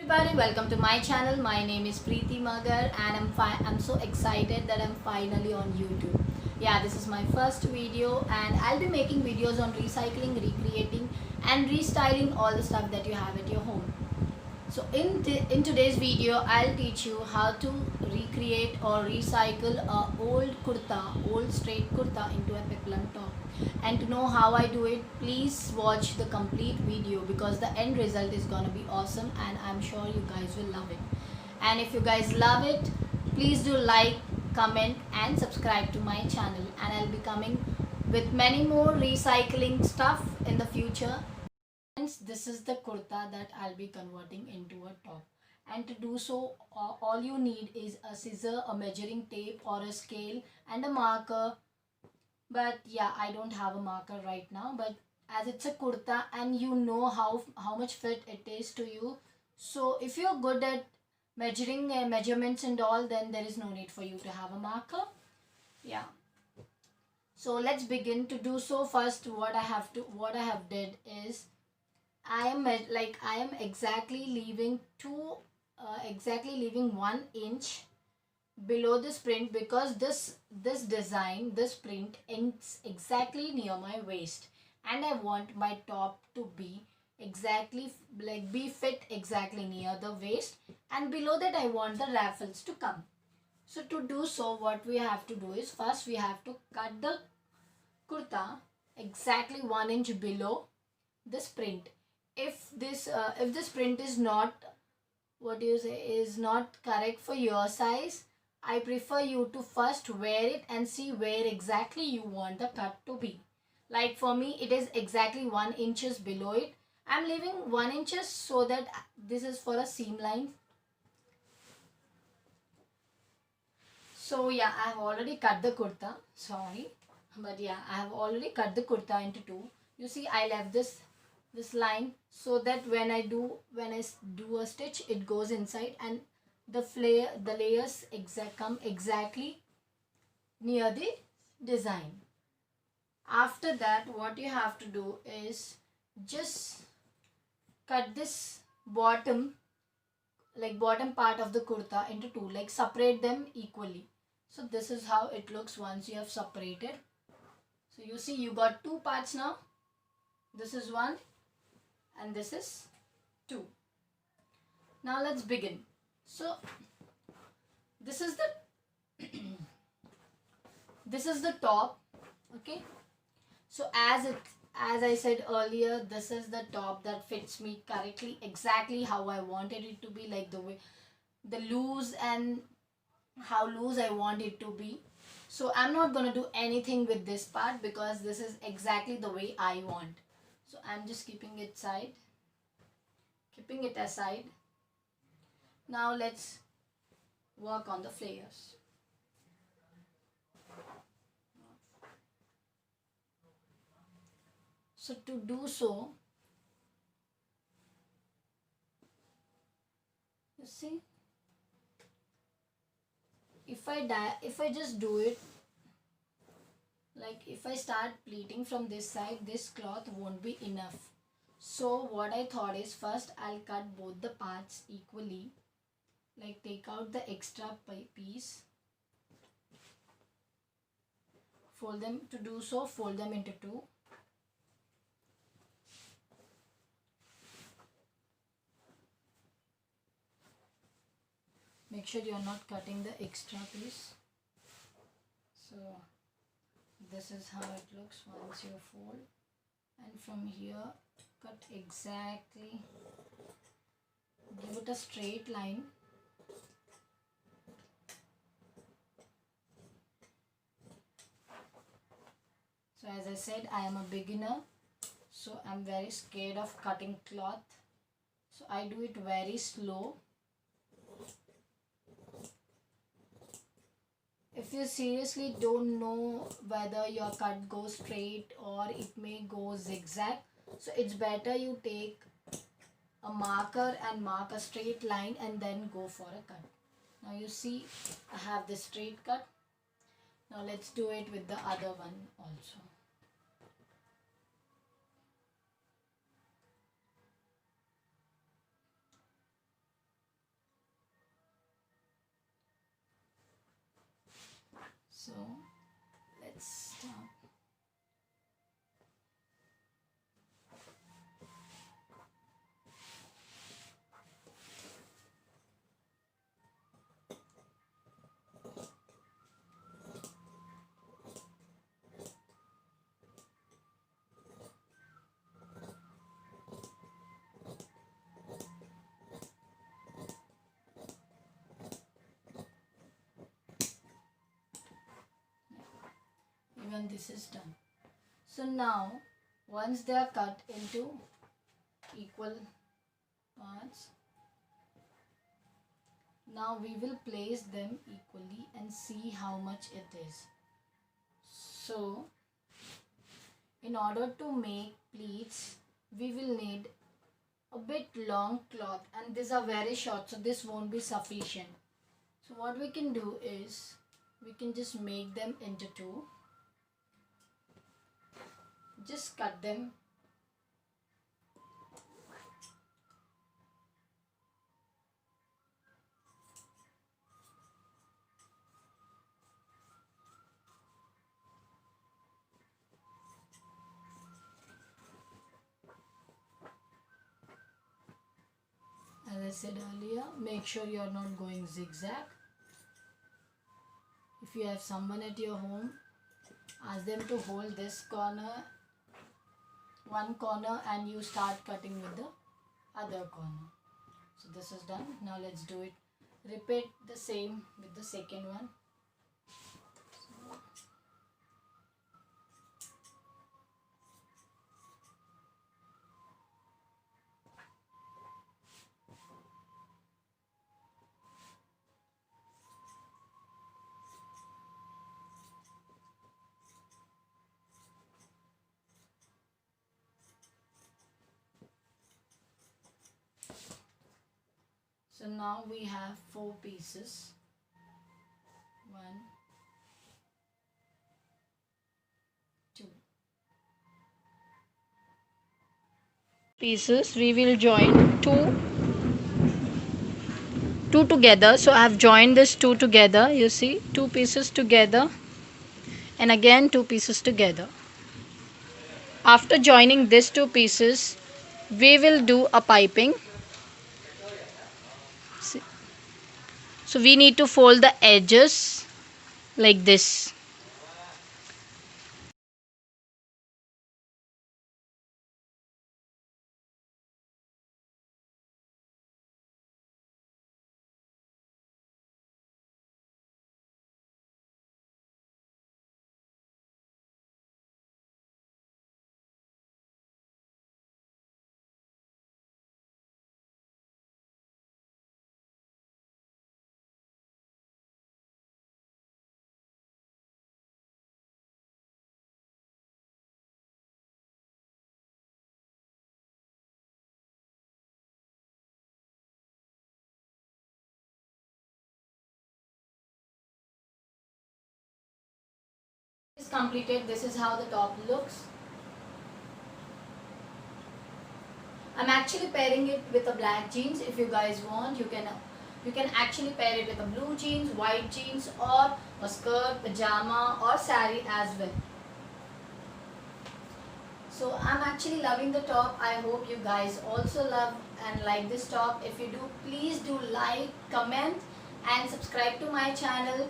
Everybody, welcome to my channel. My name is Preeti Magar and I'm so excited that I'm finally on YouTube. Yeah, this is my first video and I'll be making videos on recycling, recreating and restyling all the stuff that you have at your home. So in today's video, I'll teach you how to recreate or recycle a old straight kurta into a peplum top. And to know how I do it, please watch the complete video because the end result is gonna be awesome and I'm sure you guys will love it. And if you guys love it, please do like, comment and subscribe to my channel, and I'll be coming with many more recycling stuff in the future. Friends, this is the kurta that I'll be converting into a top. And to do so, all you need is a scissor, a measuring tape or a scale and a marker. But yeah, I don't have a marker right now, but as it's a kurta and you know how much fit it is to you, so if you're good at measuring measurements and all, then there is no need for you to have a marker. Yeah, so let's begin. To do so, first what I have did is I am exactly leaving exactly leaving 1 inch below this print, because this print ends exactly near my waist and I want my top to be exactly be fit exactly near the waist, and below that I want the raffles to come. So to do so, what we have to do is first we have to cut the kurta exactly 1 inch below this print. If this print is not, what do you say, is not correct for your size, I prefer you to first wear it and see where exactly you want the cut to be. Like for me, it is exactly 1 inches below it. I'm leaving 1 inches so that this is for a seam line. So yeah, I have already cut the kurta. Sorry, but yeah, I have already cut the kurta into two. You see, I left this line so that when I do a stitch, it goes inside and the layers come exactly near the design. After that, what you have to do is just cut this bottom bottom part of the kurta into two, like separate them equally. So this is how it looks once you have separated. So you see, you got two parts now. This is one and this is two. Now let's begin. So this is the this is the top. Okay, so as I said earlier, this is the top that fits me correctly, exactly how I wanted it to be, like the way the loose and how loose I want it to be. So I'm not going to do anything with this part because this is exactly the way I want. So I'm just keeping it aside. Now let's work on the flares. So to do so, you see, if I just do it, like if I start pleating from this side, this cloth won't be enough. So what I thought is, first I'll cut both the parts equally, like take out the extra piece, fold them. To do so, fold them into two. Make sure you're not cutting the extra piece. So this is how it looks once you fold, and from here cut exactly, give it a straight line. So as I said, I am a beginner, so I'm very scared of cutting cloth, so I do it very slow. If you seriously don't know whether your cut goes straight or it may go zigzag, so it's better you take a marker and mark a straight line and then go for a cut. Now you see, I have this straight cut. Now let's do it with the other one also. So let's start. Even this is done. So now once they are cut into equal parts, now we will place them equally and see how much it is. So in order to make pleats, we will need a bit long cloth, and these are very short, so this won't be sufficient. So what we can do is we can just make them into two. Just cut them. As I said earlier, make sure you are not going zigzag. If you have someone at your home, ask them to hold this corner, one corner, and you start cutting with the other corner. So this is done. Now let's do it. Repeat the same with the second one. So now we have 4 pieces. 1, 2 pieces. We will join two together. So I have joined this two together. You see, 2 pieces together, and again 2 pieces together. After joining these 2 pieces, we will do a piping. See? So we need to fold the edges like this. Is completed. This is how the top looks. I'm actually pairing it with a black jeans. If you guys want, you can actually pair it with a blue jeans, white jeans, or a skirt, pajama, or sari as well. So I'm actually loving the top. I hope you guys also love and like this top. If you do, please do like, comment, and subscribe to my channel.